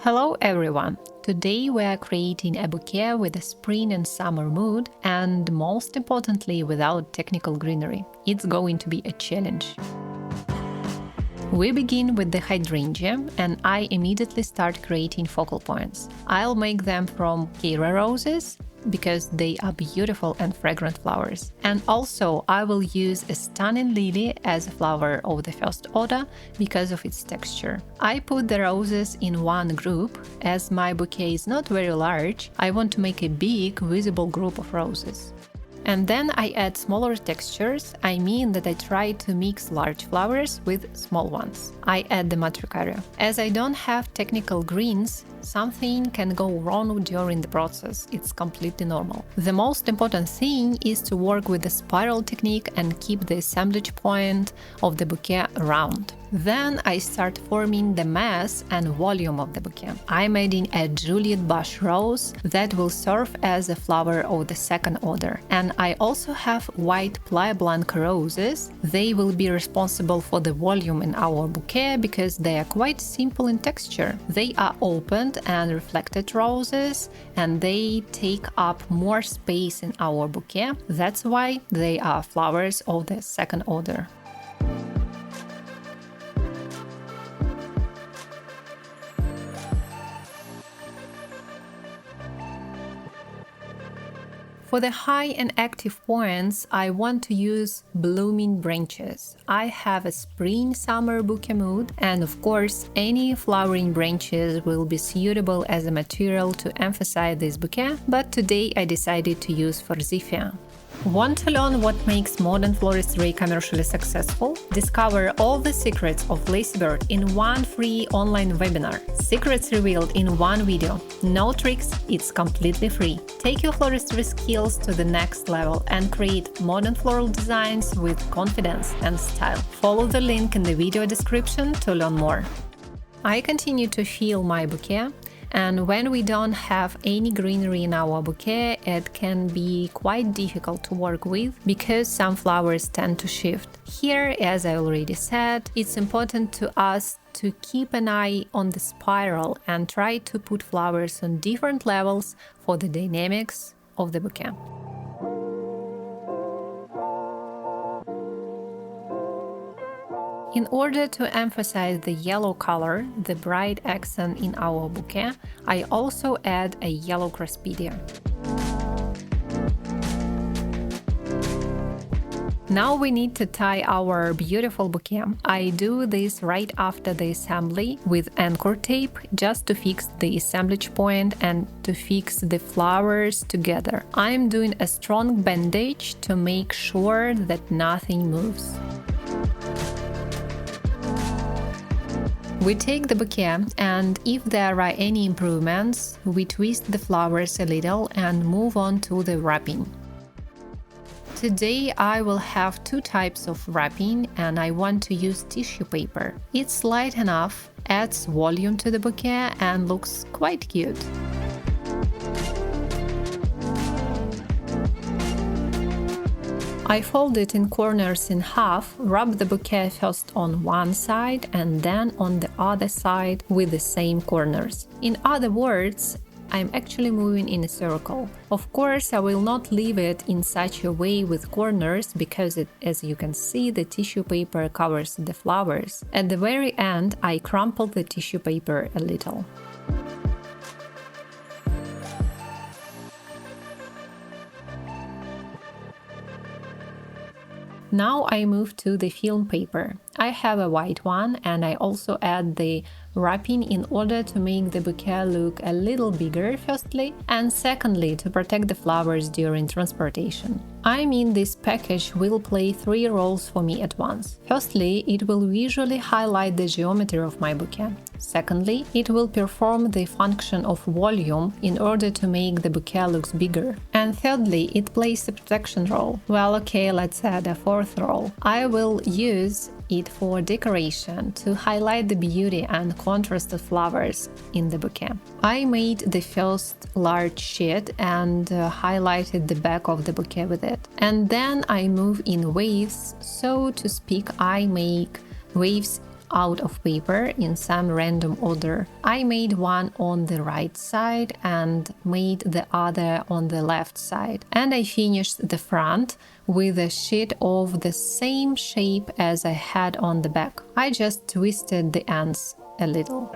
Hello everyone! Today we are creating a bouquet with a spring and summer mood and most importantly without technical greenery. It's going to be a challenge. We begin with the hydrangea and I immediately start creating focal points. I'll make them from Airy roses because they are beautiful and fragrant flowers. And also I will use a stunning lily as a flower of the first order because of its texture. I put the roses in one group. As my bouquet is not very large, I want to make a big visible group of roses. And then I add smaller textures. I mean that I try to mix large flowers with small ones. I add the Masterclasses. As I don't have technical greens, something can go wrong during the process. It's completely normal. The most important thing is to work with the spiral technique and keep the assemblage point of the bouquet round. Then I start forming the mass and volume of the bouquet. I'm adding a Juliet bush rose that will serve as a flower of the second order. And I also have white ply blanc roses. They will be responsible for the volume in our bouquet because they are quite simple in texture. They are opened and reflected roses and they take up more space in our bouquet. That's why they are flowers of the second order. For the high and active points, I want to use blooming branches. I have a spring-summer bouquet mood, and of course, any flowering branches will be suitable as a material to emphasize this bouquet, but today I decided to use forsythia. Want to learn what makes modern floristry commercially successful? Discover all the secrets of Lacy Bird in one free online webinar. Secrets revealed in one video. No tricks, it's completely free. Take your floristry skills to the next level and create modern floral designs with confidence and style. Follow the link in the video description to learn more. I continue to fill my bouquet. And when we don't have any greenery in our bouquet, it can be quite difficult to work with because some flowers tend to shift. Here, as I already said, it's important to us to keep an eye on the spiral and try to put flowers on different levels for the dynamics of the bouquet. In order to emphasize the yellow color, the bright accent in our bouquet, I also add a yellow crosspidia. Now we need to tie our beautiful bouquet. I do this right after the assembly with anchor tape just to fix the assemblage point and to fix the flowers together. I'm doing a strong bandage to make sure that nothing moves. We take the bouquet and if there are any improvements, we twist the flowers a little and move on to the wrapping. Today I will have two types of wrapping and I want to use tissue paper. It's light enough, adds volume to the bouquet and looks quite cute. I fold it in corners in half, wrap the bouquet first on one side and then on the other side with the same corners. In other words, I'm actually moving in a circle. Of course, I will not leave it in such a way with corners because as you can see, the tissue paper covers the flowers. At the very end, I crumple the tissue paper a little. Now I move to the film paper. I have a white one and I also add the wrapping in order to make the bouquet look a little bigger firstly and secondly to protect the flowers during transportation. I mean this package will play three roles for me at once. Firstly, it will visually highlight the geometry of my bouquet. Secondly, it will perform the function of volume in order to make the bouquet look bigger. And thirdly, it plays a protection role. Well, okay, let's add a fourth role. I will use it for decoration to highlight the beauty and contrast of flowers in the bouquet. I made the first large sheet and highlighted the back of the bouquet with it. And then I move in waves, so to speak, I make waves out of paper in some random order. I made one on the right side and made the other on the left side. And I finished the front with a sheet of the same shape as I had on the back. I just twisted the ends a little.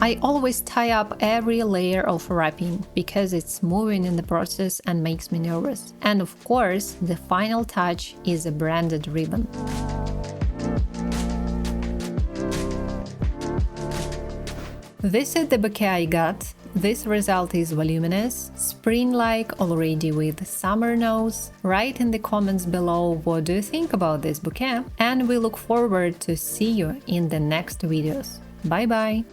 I always tie up every layer of wrapping because it's moving in the process and makes me nervous. And of course, the final touch is a branded ribbon. This is the bouquet I got. This result is voluminous, spring-like already with summer notes. Write in the comments below what do you think about this bouquet, and we look forward to see you in the next videos. Bye bye!